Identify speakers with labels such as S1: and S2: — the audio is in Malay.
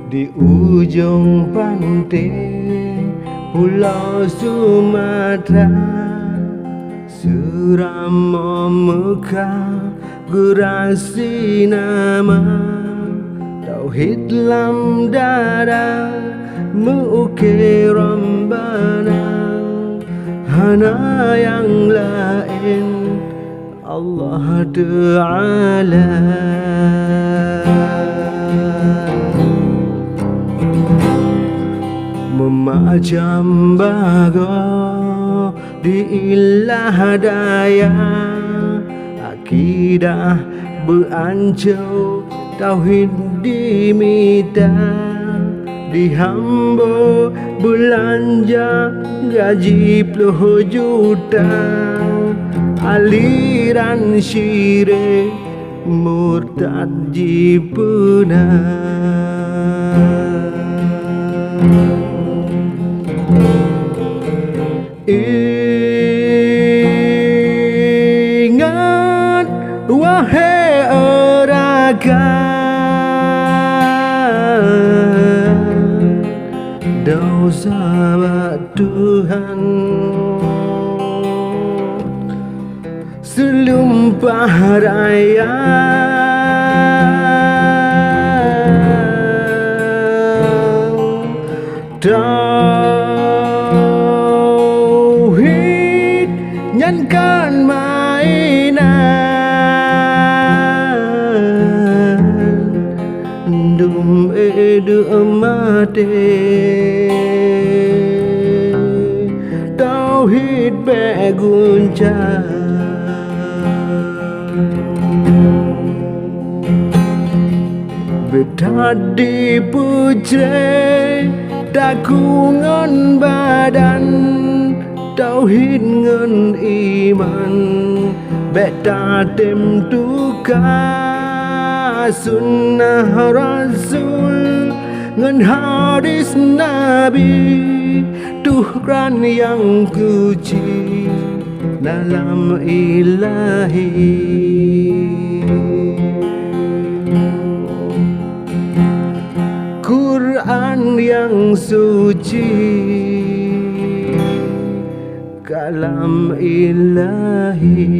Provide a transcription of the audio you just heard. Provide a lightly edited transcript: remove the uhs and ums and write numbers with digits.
S1: Di ujung pantai Pulau Sumatera, Suram Mekah gurasi nama, tauhid lam dada mengukir Rabbana, hana yang lain Allah Ta'ala. Memacam bago di ilah daya, akidah berancau, tauhid dimita, dihambo belanja gaji puluh juta, aliran syirik murtad jipuna. Ingat wahai orakan, dosa Tuhan selumpah raya. Tauhid nyankan mainan, dum edu mate. Tauhid beguncang, betadi putre dakungan badan, tauhid ngen iman, beta tem tukar sunnah rasul ngen hadis nabi, Tuhan yang kuci dalam ilahi. Quran yang suci, kalam ilahi.